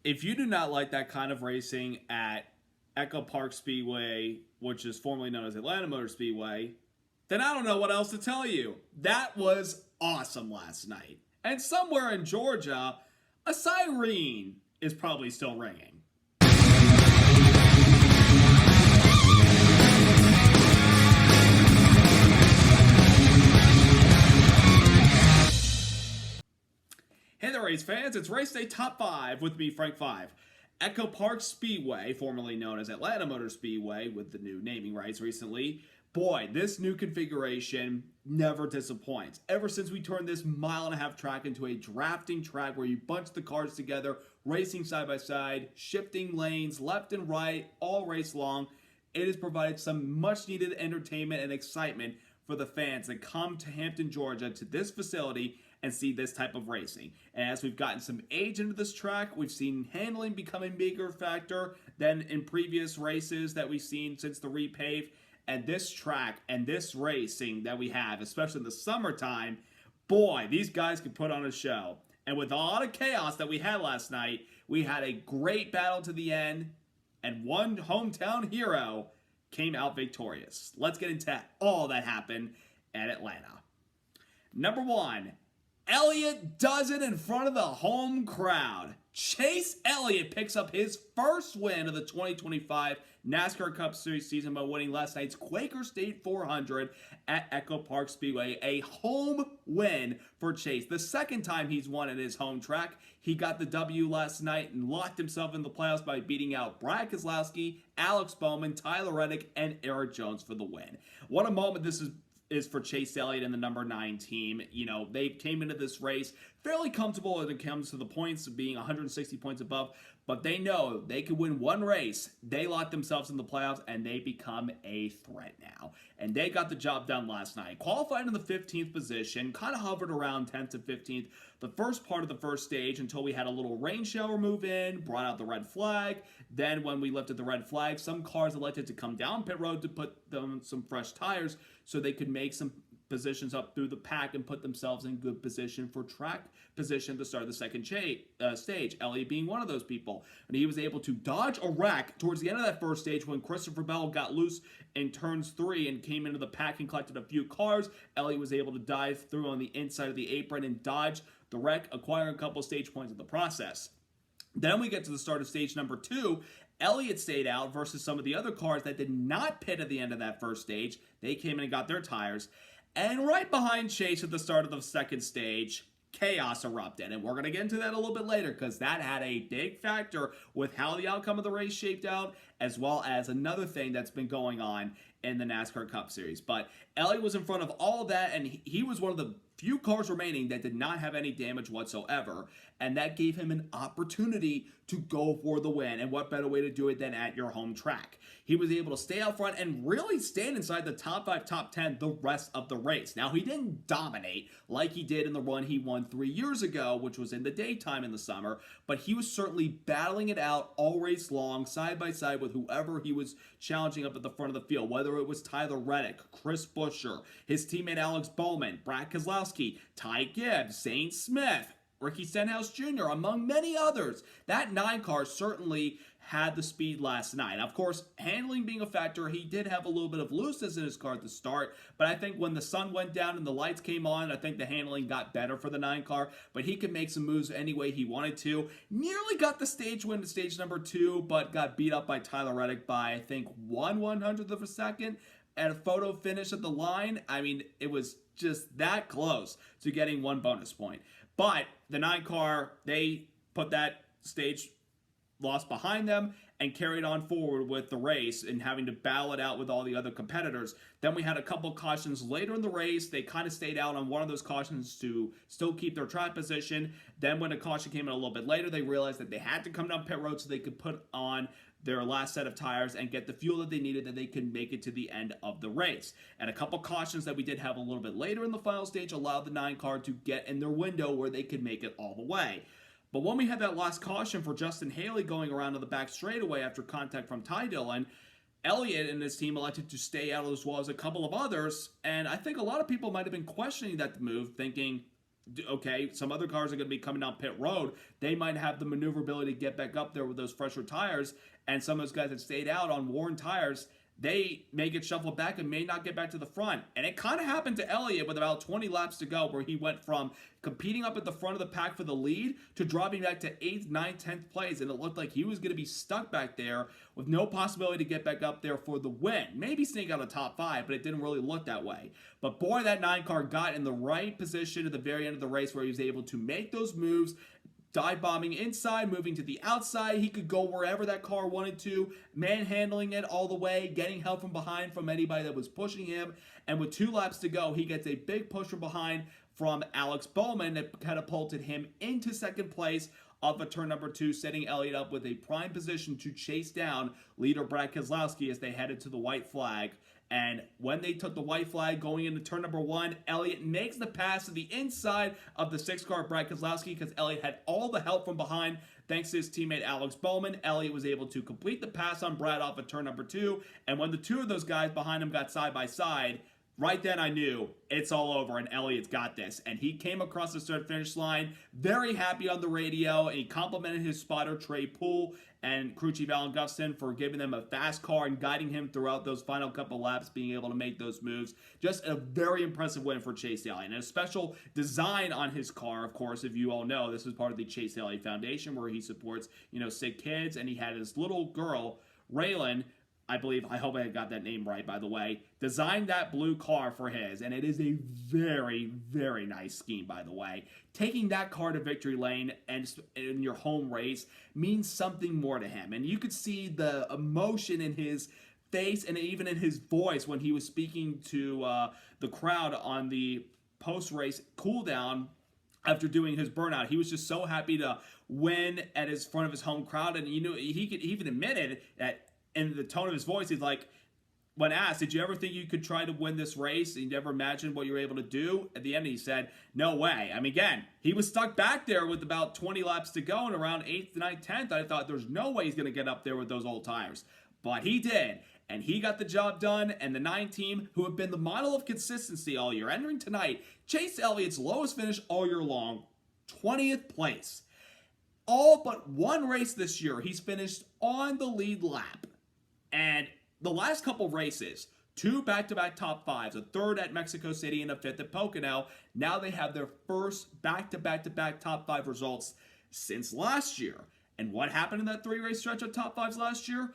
If you do not like that kind of racing at EchoPark Speedway, which is formerly known as Atlanta Motor Speedway, then I don't know what else to tell you. That was awesome last night. And somewhere in Georgia, a siren is probably still ringing. Hey there, race fans. It's Race Day Top 5 with me, Frank 5. EchoPark Speedway, formerly known as Atlanta Motor Speedway, with the new naming rights recently. Boy, this new configuration never disappoints. Ever since we turned this mile-and-a-half track into a drafting track where you bunch the cars together, racing side by side, shifting lanes left and right, all race long, it has provided some much-needed entertainment and excitement for the fans that come to Hampton, Georgia, to this facility and see this type of racing. And as we've gotten some age into this track, we've seen handling become a bigger factor than in previous races that we've seen since the repave. And this track and this racing that we have, especially in the summertime, boy, these guys can put on a show. And with a lot of chaos that we had last night, we had a great battle to the end, and one hometown hero came out victorious. Let's get into all that happened at Atlanta. Number 1, Elliott does it in front of the home crowd. Chase Elliott picks up his first win of the 2025 NASCAR Cup Series season by winning last night's Quaker State 400 at EchoPark Speedway. A home win for Chase. The second time he's won at his home track. He got the W last night and locked himself in the playoffs by beating out Brad Keselowski, Alex Bowman, Tyler Reddick, and Eric Jones for the win. What a moment this is for Chase Elliott and the number 9 team. You know, they came into this race fairly comfortable when it comes to the points, being 160 points above, but they know they could win one race. They lock themselves in the playoffs, and they become a threat now. And they got the job done last night. Qualified in the 15th position, kind of hovered around 10th to 15th the first part of the first stage until we had a little rain shower move in, brought out the red flag. Then when we lifted the red flag, some cars elected to come down pit road to put them some fresh tires so they could make some positions up through the pack and put themselves in good position for track position to start the second stage. Elliott being one of those people. And he was able to dodge a wreck towards the end of that first stage when Christopher Bell got loose in turns 3 and came into the pack and collected a few cars. Elliott was able to dive through on the inside of the apron and dodge the wreck, acquiring a couple stage points in the process. Then we get to the start of stage number 2. Elliott stayed out versus some of the other cars that did not pit at the end of that first stage. They came in and got their tires. And right behind Chase at the start of the second stage, chaos erupted. And we're going to get into that a little bit later because that had a big factor with how the outcome of the race shaped out, as well as another thing that's been going on in the NASCAR Cup Series. But Elliott was in front of all of that, and he was one of the few cars remaining that did not have any damage whatsoever, and that gave him an opportunity to go for the win. And what better way to do it than at your home track? He was able to stay out front and really stand inside the top 5, top 10 the rest of the race. Now, he didn't dominate like he did in the run he won 3 years ago, which was in the daytime in the summer, but he was certainly battling it out all race long, side by side with whoever he was challenging up at the front of the field, whether it was Tyler Reddick, Chris Buescher, his teammate Alex Bowman, Brad Keselowski, Ty Gibbs, Zane Smith, Ricky Stenhouse Jr., among many others. That 9 car certainly had the speed last night. Of course, handling being a factor, he did have a little bit of looseness in his car at the start, but I think when the sun went down and the lights came on, I think the handling got better for the 9 car, but he could make some moves any way he wanted to. Nearly got the stage win to stage number 2, but got beat up by Tyler Reddick by, I think, 1/100th of a second at a photo finish at the line. I mean, it was just that close to getting 1 bonus point. But the 9 car, they put that stage loss behind them and carried on forward with the race and having to battle it out with all the other competitors. Then we had a couple cautions later in the race. They kind of stayed out on one of those cautions to still keep their track position. Then when a caution came in a little bit later, they realized that they had to come down pit road so they could put on their last set of tires and get the fuel that they needed that they could make it to the end of the race. And a couple cautions that we did have a little bit later in the final stage allowed the 9 car to get in their window where they could make it all the way. But when we had that last caution for Justin Haley going around to the back straightaway after contact from Ty Dillon, Elliott and his team elected to stay out as well as a couple of others, and I think a lot of people might have been questioning that move, thinking, okay, some other cars are going to be coming down pit road. They might have the maneuverability to get back up there with those fresher tires. And some of those guys that stayed out on worn tires, they may get shuffled back and may not get back to the front. And it kind of happened to Elliott with about 20 laps to go, where he went from competing up at the front of the pack for the lead to dropping back to 8th, 9th, 10th place. And it looked like he was going to be stuck back there with no possibility to get back up there for the win. Maybe sneak out of the top 5, but it didn't really look that way. But boy, that 9 car got in the right position at the very end of the race where he was able to make those moves, dive bombing inside, moving to the outside. He could go wherever that car wanted to, manhandling it all the way, getting help from behind from anybody that was pushing him. And with 2 laps to go, he gets a big push from behind from Alex Bowman that catapulted him into 2nd place off of turn number 2, setting Elliott up with a prime position to chase down leader Brad Keselowski as they headed to the white flag. And when they took the white flag going into turn number 1, Elliott makes the pass to the inside of the 6-car Brad Keselowski because Elliott had all the help from behind thanks to his teammate Alex Bowman. Elliott was able to complete the pass on Brad off of turn number 2. And when the 2 of those guys behind him got side by side, right then I knew it's all over and Elliott's got this. And he came across the start finish line very happy on the radio, and he complimented his spotter Trey Poole and crew chief Alan Gustin for giving them a fast car and guiding him throughout those final couple laps, being able to make those moves. Just a very impressive win for Chase Elliott. And a special design on his car, of course, if you all know, this is part of the Chase Elliott Foundation where he supports, sick kids, and he had his little girl, Raylan, I hope I got that name right, by the way, designed that blue car for his, and it is a very, very nice scheme, by the way. Taking that car to victory lane and in your home race means something more to him, and you could see the emotion in his face and even in his voice when he was speaking to the crowd on the post-race cool-down after doing his burnout. He was just so happy to win at his front of his home crowd, and he could even admitted that in the tone of his voice, he's like, when asked, did you ever think you could try to win this race? And you never imagined what you were able to do? At the end, he said, no way. I mean, again, he was stuck back there with about 20 laps to go and around 8th, 9th, 10th. I thought there's no way he's going to get up there with those old tires. But he did. And he got the job done. And the 9 team, who have been the model of consistency all year, entering tonight, Chase Elliott's lowest finish all year long, 20th place. All but one race this year, he's finished on the lead lap. And the last couple races, 2 back-to-back top 5s, a 3rd at Mexico City and a 5th at Pocono. Now they have their first back-to-back-to-back top 5 results since last year. And what happened in that 3-race stretch of top 5s last year?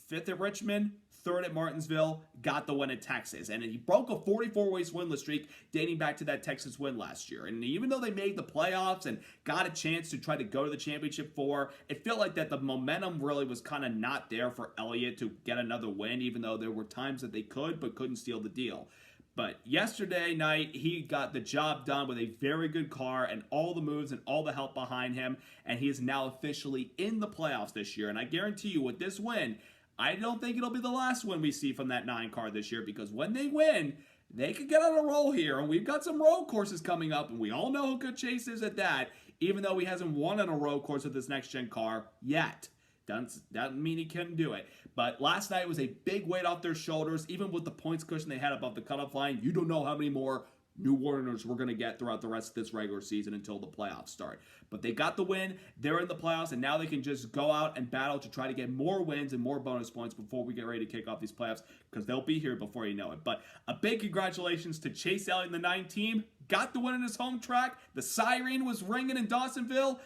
5th at Richmond, 3rd at Martinsville, got the win at Texas. And he broke a 44-race winless streak dating back to that Texas win last year. And even though they made the playoffs and got a chance to try to go to the championship 4, it felt like that the momentum really was kind of not there for Elliott to get another win, even though there were times that they could but couldn't seal the deal. But yesterday night, he got the job done with a very good car and all the moves and all the help behind him. And he is now officially in the playoffs this year. And I guarantee you, with this win, I don't think it'll be the last win we see from that 9 car this year, because when they win, they could get on a roll here. And we've got some road courses coming up, and we all know how good Chase is at that, even though he hasn't won on a road course with this next-gen car yet. Doesn't mean he couldn't do it. But last night was a big weight off their shoulders. Even with the points cushion they had above the cutoff line, you don't know how many more new Warners we're going to get throughout the rest of this regular season until the playoffs start. But they got the win, they're in the playoffs, and now they can just go out and battle to try to get more wins and more bonus points before we get ready to kick off these playoffs, because they'll be here before you know it. But a big congratulations to Chase Elliott and the 9 team. Got the win in his home track. The siren was ringing in Dawsonville,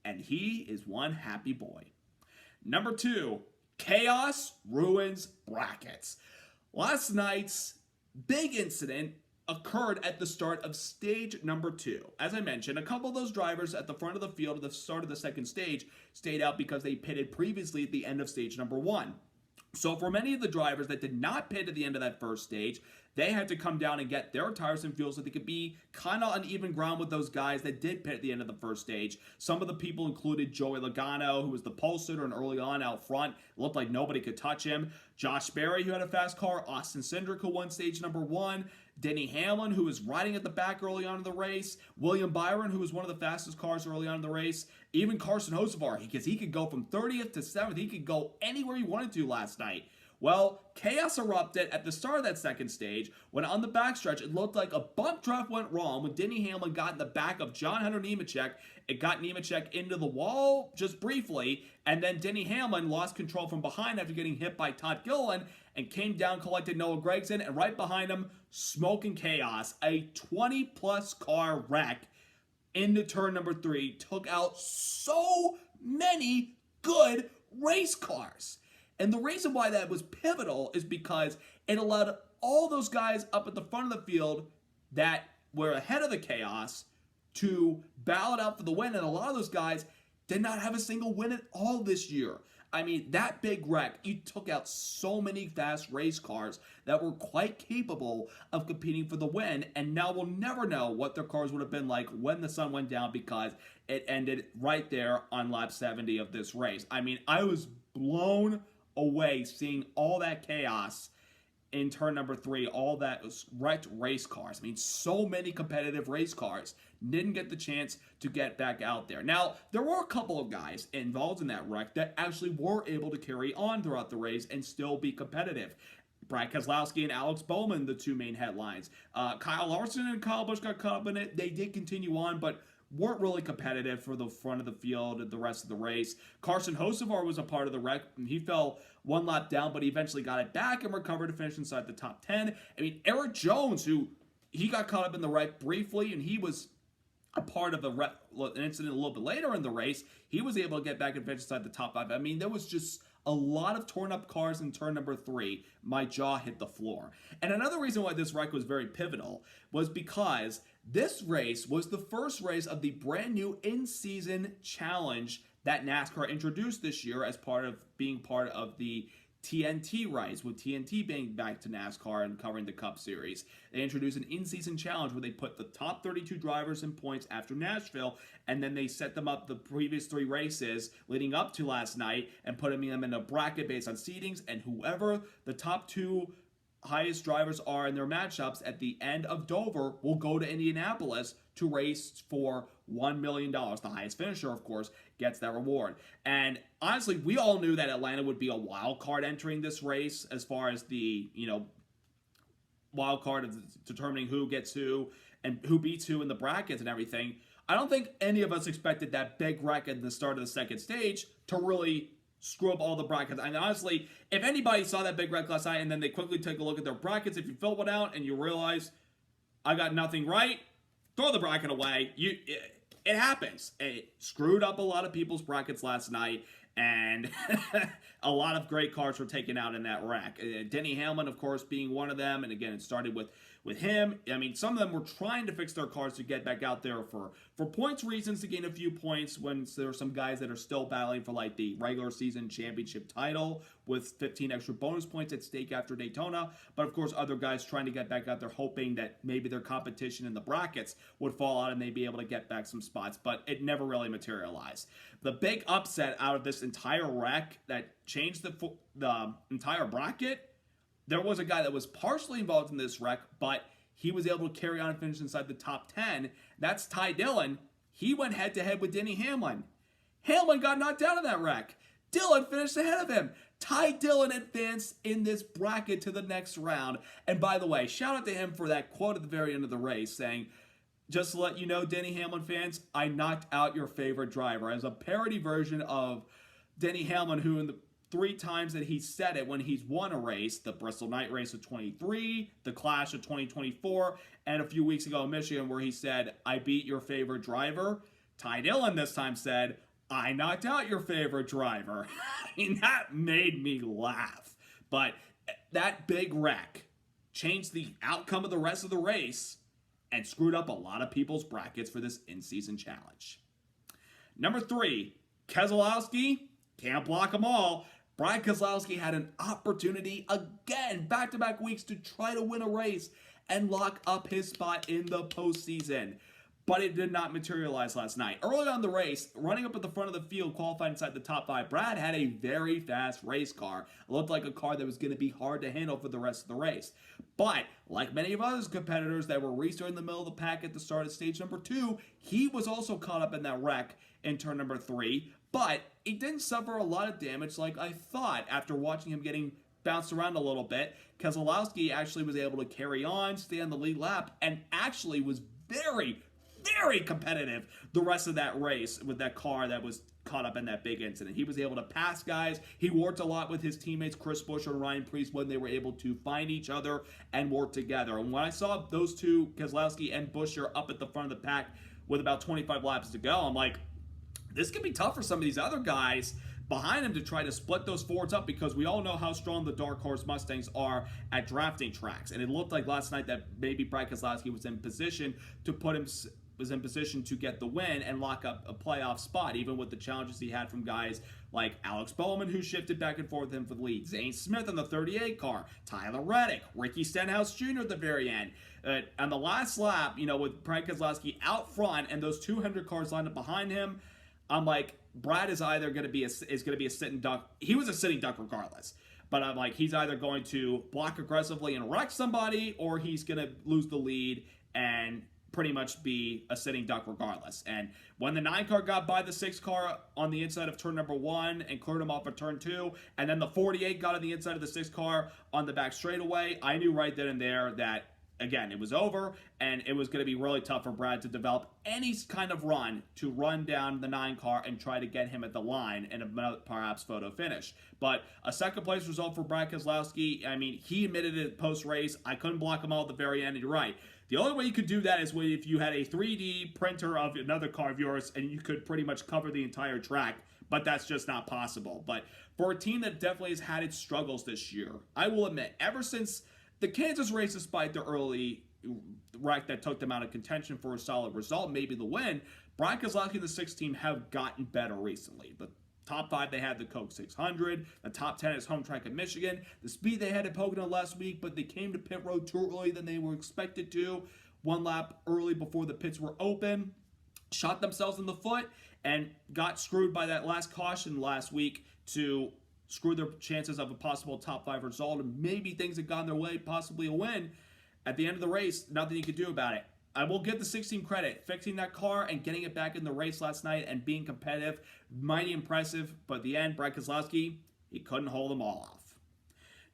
and he is one happy boy. Number 2, chaos ruins brackets. Last night's big incident occurred at the start of stage number 2. As I mentioned, a couple of those drivers at the front of the field at the start of the second stage stayed out because they pitted previously at the end of stage number 1. So for many of the drivers that did not pit at the end of that first stage, they had to come down and get their tires and fuel so they could be kind of on even ground with those guys that did pit at the end of the first stage. Some of the people included Joey Logano, who was the pole sitter and early on out front. It looked like nobody could touch him. Josh Berry, who had a fast car. Austin Cindric, who won stage number 1. Denny Hamlin, who was riding at the back early on in the race. William Byron, who was one of the fastest cars early on in the race. Even Carson Hocevar, because he could go from 30th to 7th. He could go anywhere he wanted to last night. Well, chaos erupted at the start of that second stage when on the backstretch it looked like a bump draft went wrong when Denny Hamlin got in the back of John Hunter Nemechek. It got Nemechek into the wall just briefly, and then Denny Hamlin lost control from behind after getting hit by Todd Gilliland and came down, collected Noah Gragson, and right behind him, smoke and chaos. A 20-plus car wreck into turn number 3 took out so many good race cars. And the reason why that was pivotal is because it allowed all those guys up at the front of the field that were ahead of the chaos to battle it out for the win. And a lot of those guys did not have a single win at all this year. I mean, that big wreck, you took out so many fast race cars that were quite capable of competing for the win, and now we'll never know what their cars would have been like when the sun went down because it ended right there on lap 70 of this race. I mean, I was blown away seeing all that chaos in turn number 3, all that was wrecked race cars. I mean, so many competitive race cars didn't get the chance to get back out there. Now, there were a couple of guys involved in that wreck that actually were able to carry on throughout the race and still be competitive. Brad Keselowski and Alex Bowman, the two main headlines. Kyle Larson and Kyle Busch got caught up in it. They did continue on, but weren't really competitive for the front of the field and the rest of the race. Carson Hocevar was a part of the wreck, and he fell one lap down, but he eventually got it back and recovered to finish inside the top 10. I mean, Eric Jones, he got caught up in the wreck briefly, and he was a part of an incident a little bit later in the race. He was able to get back and finish inside the top 5. I mean, there was just a lot of torn up cars in turn number 3. My jaw hit the floor. And another reason why this wreck was very pivotal was because this race was the first race of the brand new in-season challenge that NASCAR introduced this year as part of being part of the TNT rights, with TNT being back to NASCAR and covering the Cup Series. They introduced an in-season challenge where they put the top 32 drivers in points after Nashville, and then they set them up the previous 3 races leading up to last night and putting them in a bracket based on seedings, and whoever the top 2 highest drivers are in their matchups at the end of Dover will go to Indianapolis to race for $1 million. The highest finisher, of course, gets that reward. And honestly, we all knew that Atlanta would be a wild card entering this race as far as the, wild card of determining who gets who and who beats who in the brackets and everything. I don't think any of us expected that big wreck at the start of the second stage to really screw up all the brackets. And honestly, if anybody saw that big wreck last night and then they quickly take a look at their brackets, if you fill one out and you realize I got nothing right, throw the bracket away. It happens. It screwed up a lot of people's brackets last night, and a lot of great cars were taken out in that wreck. Denny Hamlin, of course, being one of them, and again, it started with him. I mean, some of them were trying to fix their cars to get back out there for points reasons, to gain a few points when there are some guys that are still battling for like the regular season championship title with 15 extra bonus points at stake after Daytona. But of course, other guys trying to get back out there hoping that maybe their competition in the brackets would fall out and they'd be able to get back some spots, but it never really materialized. The big upset out of this entire wreck that changed the entire bracket, there was a guy that was partially involved in this wreck, but he was able to carry on and finish inside the top 10. That's Ty Dillon. He went head-to-head with Denny Hamlin. Hamlin got knocked out of that wreck. Dillon finished ahead of him. Ty Dillon advanced in this bracket to the next round. And by the way, shout out to him for that quote at the very end of the race saying, "Just to let you know, Denny Hamlin fans, I knocked out your favorite driver," as a parody version of Denny Hamlin, who in the 3 times that he said it when he's won a race, the Bristol Night Race of 23, the Clash of 2024, and a few weeks ago in Michigan where he said, "I beat your favorite driver." Ty Dillon this time said, "I knocked out your favorite driver." I mean, that made me laugh. But that big wreck changed the outcome of the rest of the race and screwed up a lot of people's brackets for this in-season challenge. Number 3, Keselowski, can't block them all. Brad Keselowski had an opportunity again, back-to-back weeks, to try to win a race and lock up his spot in the postseason. But it did not materialize last night. Early on the race, running up at the front of the field, qualified inside the top 5, Brad had a very fast race car. It looked like a car that was going to be hard to handle for the rest of the race. But, like many of other competitors that were restarting the middle of the pack at the start of stage number 2, he was also caught up in that wreck in turn number 3. But he didn't suffer a lot of damage like I thought after watching him getting bounced around a little bit. Keselowski actually was able to carry on, stay on the lead lap, and actually was very, very competitive the rest of that race with that car that was caught up in that big incident. He was able to pass guys. He worked a lot with his teammates Chris Buescher and Ryan Preece when they were able to find each other and work together. And when I saw those two, Keselowski and Buescher, up at the front of the pack with about 25 laps to go, I'm like, this could be tough for some of these other guys behind him to try to split those forwards up, because we all know how strong the Dark Horse Mustangs are at drafting tracks. And it looked like last night that maybe Brad Keselowski was in position to get the win and lock up a playoff spot, even with the challenges he had from guys like Alex Bowman, who shifted back and forth with him for the lead, Zane Smith in the 38 car, Tyler Reddick, Ricky Stenhouse Jr. at the very end. On the last lap, with Brad Keselowski out front and those 200 cars lined up behind him, I'm like, Brad is either going to be a sitting duck. He was a sitting duck regardless. But I'm like, he's either going to block aggressively and wreck somebody, or he's going to lose the lead and pretty much be a sitting duck regardless. And when the 9 car got by the 6 car on the inside of turn number 1 and cleared him off of turn 2, and then the 48 got on the inside of the 6 car on the back straightaway, I knew right then and there that, again, it was over, and it was going to be really tough for Brad to develop any kind of run to run down the 9 car and try to get him at the line and perhaps photo finish. But a second place result for Brad Keselowski. I mean, he admitted it post-race, I couldn't block him all at the very end, and you're right. The only way you could do that is if you had a 3D printer of another car of yours and you could pretty much cover the entire track, but that's just not possible. But for a team that definitely has had its struggles this year, I will admit, ever since the Kansas race, despite the early wreck that took them out of contention for a solid result, maybe the win, Brad Keselowski and the 6 team have gotten better recently. The top 5, they had the Coke 600. The top 10 is home track at Michigan. The speed they had at Pocono last week, but they came to pit road too early than they were expected to. 1 lap early before the pits were open. Shot themselves in the foot and got screwed by that last caution last week to screw their chances of a possible top 5 result, and maybe things had gone their way, possibly a win. At the end of the race, nothing you could do about it. I will give the 6 team credit. Fixing that car and getting it back in the race last night and being competitive, mighty impressive. But at the end, Brad Keselowski, he couldn't hold them all off.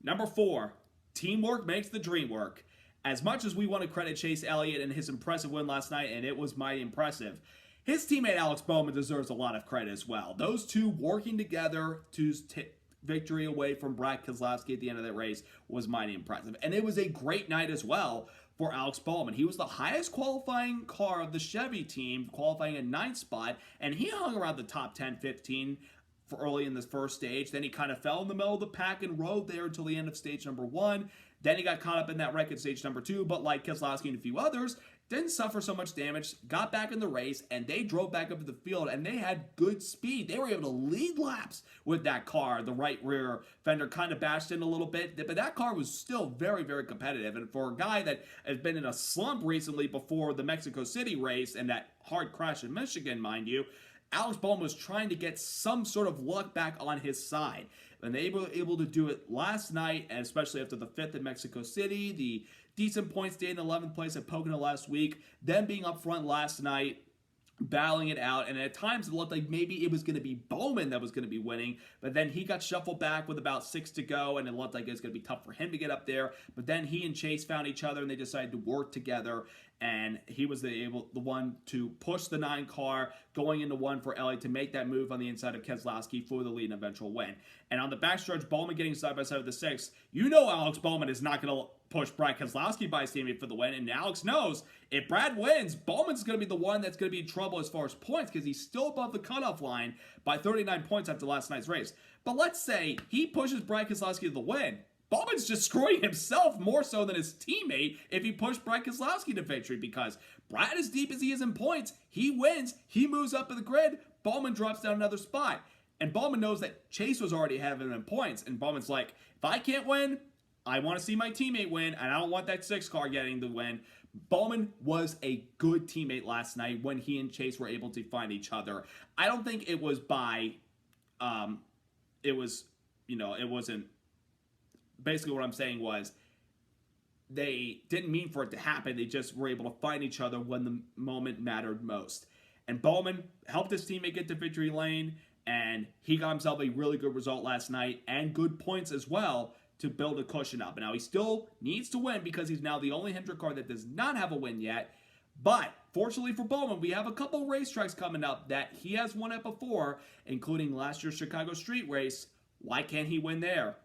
Number 4, teamwork makes the dream work. As much as we want to credit Chase Elliott and his impressive win last night, and it was mighty impressive, his teammate Alex Bowman deserves a lot of credit as well. Those two working together to victory away from Brad Keselowski at the end of that race was mighty impressive. And it was a great night as well for Alex Bowman. He was the highest qualifying car of the Chevy team, qualifying at 9th spot, and he hung around the top 10, 15 for early in this first stage. Then he kind of fell in the middle of the pack and rode there until the end of stage number 1. Then he got caught up in that wreck at stage number 2, but like Keselowski and a few others, didn't suffer so much damage, got back in the race, and they drove back up to the field, and they had good speed. They were able to lead laps with that car. The right rear fender kind of bashed in a little bit, but that car was still very, very competitive. And for a guy that has been in a slump recently before the Mexico City race and that hard crash in Michigan, mind you, Alex Bowman was trying to get some sort of luck back on his side. And they were able to do it last night, and especially after the 5th in Mexico City, the decent points day in 11th place at Pocono last week, them being up front last night, battling it out, and at times it looked like maybe it was going to be Bowman that was going to be winning, but then he got shuffled back with about 6 to go, and it looked like it was going to be tough for him to get up there, but then he and Chase found each other, and they decided to work together, and he was the one to push the 9 car going into 1 for Elliott to make that move on the inside of Keselowski for the lead and eventual win. And on the backstretch, Bowman getting side by side with the 6, you know Alex Bowman is not going to push Brad Keselowski by his teammate for the win, and Alex knows if Brad wins, Bowman's going to be the one that's going to be in trouble as far as points because he's still above the cutoff line by 39 points after last night's race. But let's say he pushes Brad Keselowski to the win. Bowman's just screwing himself more so than his teammate if he pushed Brad Keselowski to victory, because Brad, as deep as he is in points, he wins, he moves up in the grid, Bowman drops down another spot. And Bowman knows that Chase was already ahead of him in points, and Bowman's like, if I can't win, I want to see my teammate win, and I don't want that 6 car getting the win. Bowman was a good teammate last night when he and Chase were able to find each other. I don't think it was by, it wasn't, basically what I'm saying was they didn't mean for it to happen. They just were able to find each other when the moment mattered most. And Bowman helped his teammate get to victory lane, and he got himself a really good result last night and good points as well to build a cushion up. And now he still needs to win because he's now the only Hendrick car that does not have a win yet. But fortunately for Bowman, we have a couple racetracks coming up that he has won at before, including last year's Chicago Street Race. Why can't he win there?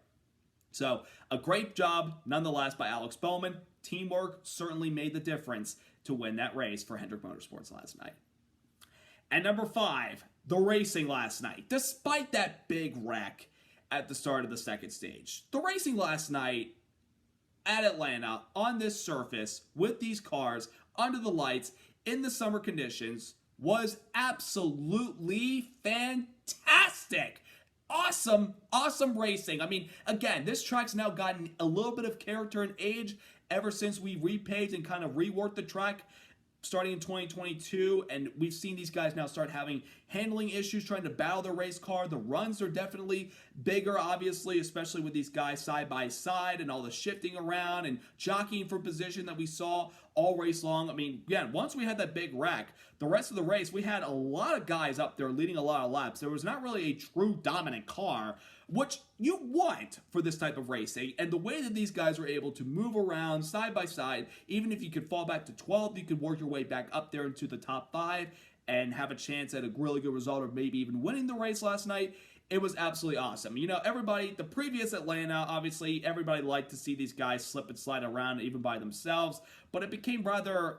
So a great job nonetheless by Alex Bowman. Teamwork certainly made the difference to win that race for Hendrick Motorsports last night. And number 5, the racing last night. Despite that big wreck at the start of the second stage, the racing last night at Atlanta on this surface with these cars under the lights in the summer conditions was absolutely fantastic. Awesome racing. I mean, again, this track's now gotten a little bit of character and age ever since we repaved and kind of reworked the track starting in 2022, and we've seen these guys now start having handling issues trying to battle their race car. The runs are definitely bigger, obviously, especially with these guys side by side and all the shifting around and jockeying for position that we saw all race long. I mean, again, once we had that big wreck, the rest of the race, we had a lot of guys up there leading a lot of laps. There was not really a true dominant car, which you want for this type of racing. And the way that these guys were able to move around side by side, even if you could fall back to 12th, you could work your way back up there into the top 5 and have a chance at a really good result or maybe even winning the race last night. It was absolutely awesome. You know, everybody, the previous Atlanta, obviously, everybody liked to see these guys slip and slide around even by themselves, but it became rather,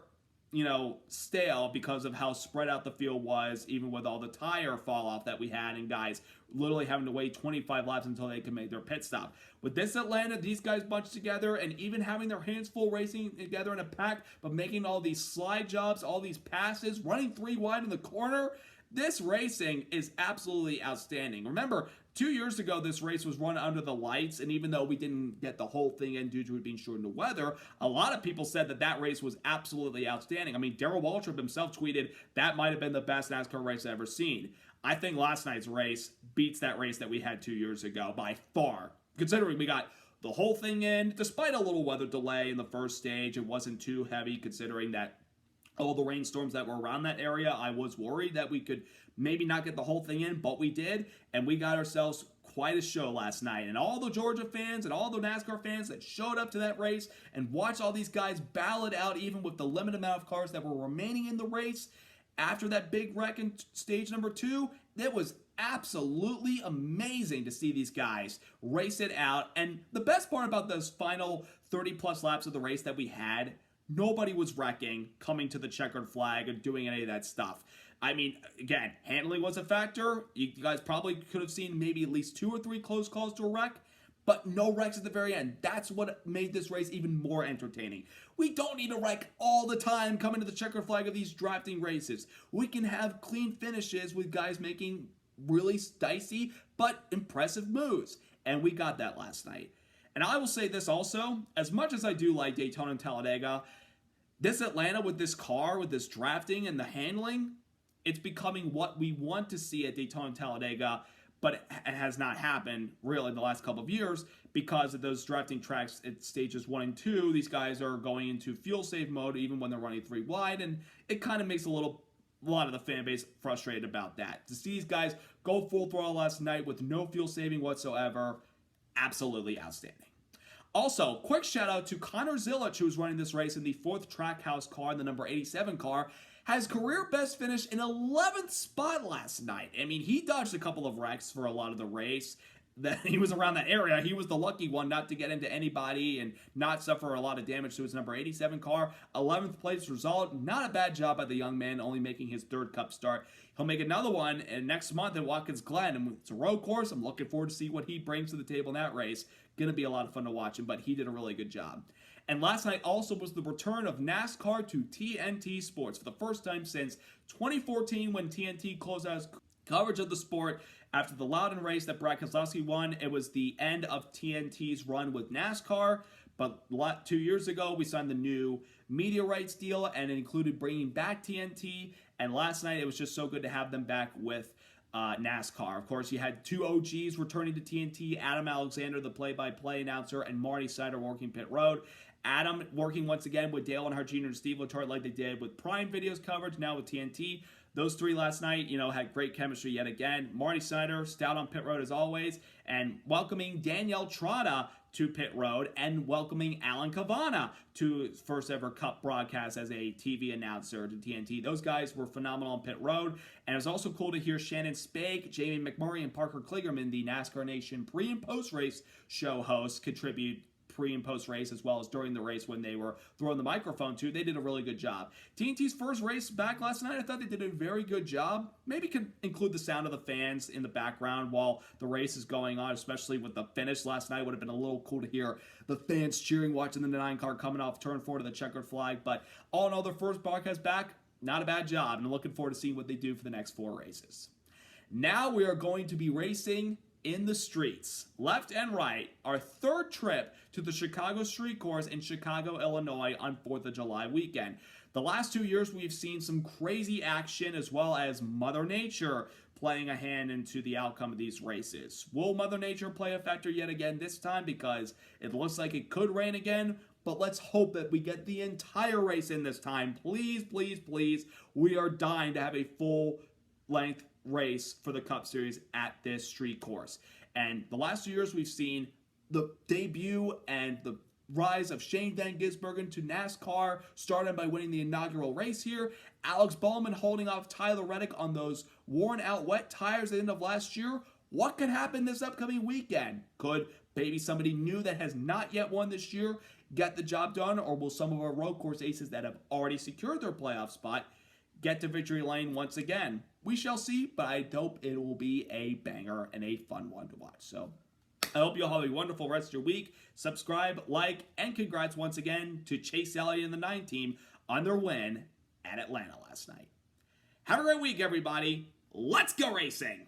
stale because of how spread out the field was, even with all the tire fall off that we had and guys literally having to wait 25 laps until they can make their pit stop. With this Atlanta, these guys bunched together and even having their hands full racing together in a pack, but making all these slide jobs, all these passes, running 3 wide in the corner. This racing is absolutely outstanding. Remember, 2 years ago, this race was run under the lights, and even though we didn't get the whole thing in due to it being short in the weather, a lot of people said that race was absolutely outstanding. I mean, Darrell Waltrip himself tweeted that might have been the best NASCAR race I've ever seen. I think last night's race beats that race that we had 2 years ago by far. Considering we got the whole thing in, despite a little weather delay in the first stage, it wasn't too heavy considering that all the rainstorms that were around that area. I was worried that we could maybe not get the whole thing in, but we did, and we got ourselves quite a show last night. And all the Georgia fans and all the NASCAR fans that showed up to that race and watched all these guys battle it out, even with the limited amount of cars that were remaining in the race after that big wreck in stage number 2, it was absolutely amazing to see these guys race it out. And the best part about those final 30-plus laps of the race that we had, nobody was wrecking, coming to the checkered flag, or doing any of that stuff. I mean, again, handling was a factor. You guys probably could have seen maybe at least 2 or 3 close calls to a wreck, but no wrecks at the very end. That's what made this race even more entertaining. We don't need a wreck all the time coming to the checkered flag of these drafting races. We can have clean finishes with guys making really dicey but impressive moves, and we got that last night. And I will say this also, as much as I do like Daytona and Talladega, this Atlanta with this car, with this drafting and the handling, it's becoming what we want to see at Daytona and Talladega, but it has not happened really in the last couple of years because of those drafting tracks at stages 1 and 2. These guys are going into fuel save mode even when they're running 3 wide, and it kind of makes a lot of the fan base frustrated about that. To see these guys go full throttle last night with no fuel saving whatsoever, absolutely outstanding. Also, quick shout out to Connor Zilic, who was running this race in the 4th Trackhouse car, in the number 87 car, has career best finish in 11th spot last night. I mean, he dodged a couple of wrecks for a lot of the race. That he was around that area. He was the lucky one not to get into anybody and not suffer a lot of damage to his number 87 car. 11th place result. Not a bad job by the young man, only making his 3rd Cup start. He'll make another one next month in Watkins Glen. And it's a road course. I'm looking forward to see what he brings to the table in that race. Going to be a lot of fun to watch him, but he did a really good job. And last night also was the return of NASCAR to TNT Sports for the first time since 2014 when TNT closed out its coverage of the sport. After the Loudon race that Brad Keselowski won, it was the end of TNT's run with NASCAR. But 2 years ago, we signed the new media rights deal, and it included bringing back TNT. And last night, it was just so good to have them back with NASCAR. Of course, you had 2 OGs returning to TNT, Adam Alexander, the play-by-play announcer, and Marty Sider working pit road. Adam working once again with Dale Earnhardt Jr. and Steve Letarte like they did with Prime Video's coverage, now with TNT. those three last night, had great chemistry yet again. Marty Snyder, stout on pit road as always, and welcoming Danielle Trotta to pit road and welcoming Alan Cavana to his first ever Cup broadcast as a TV announcer to TNT. Those guys were phenomenal on pit road, and it was also cool to hear Shannon Spake, Jamie McMurray, and Parker Kligerman, the NASCAR Nation pre- and post-race show hosts, contribute pre- and post-race as well as during the race when they were throwing the microphone to. They did a really good job. TNT's first race back last night, I thought they did a very good job. Maybe could include the sound of the fans in the background while the race is going on, especially with the finish last night. Would have been a little cool to hear the fans cheering, watching the 9 car coming off turn 4 to the checkered flag. But all in all, their first broadcast back, not a bad job. And I'm looking forward to seeing what they do for the next 4 races. Now we are going to be racing in the streets, left and right, our third trip to the Chicago Street Course in Chicago, Illinois on 4th of July weekend. The last 2 years, we've seen some crazy action as well as Mother Nature playing a hand into the outcome of these races. Will Mother Nature play a factor yet again this time? Because it looks like it could rain again, but let's hope that we get the entire race in this time. Please, please, please. We are dying to have a full-length race for the Cup Series at this street course. And the last 2 years, we've seen the debut and the rise of Shane Van Gisbergen to NASCAR, starting by winning the inaugural race here. Alex Bowman holding off Tyler Reddick on those worn-out wet tires at the end of last year. What could happen this upcoming weekend? Could maybe somebody new that has not yet won this year get the job done, or will some of our road course aces that have already secured their playoff spot get to victory lane once again? We shall see, but I hope it will be a banger and a fun one to watch. So I hope you all have a wonderful rest of your week. Subscribe, like, and congrats once again to Chase Elliott and the 9 team on their win at Atlanta last night. Have a great week, everybody. Let's go racing!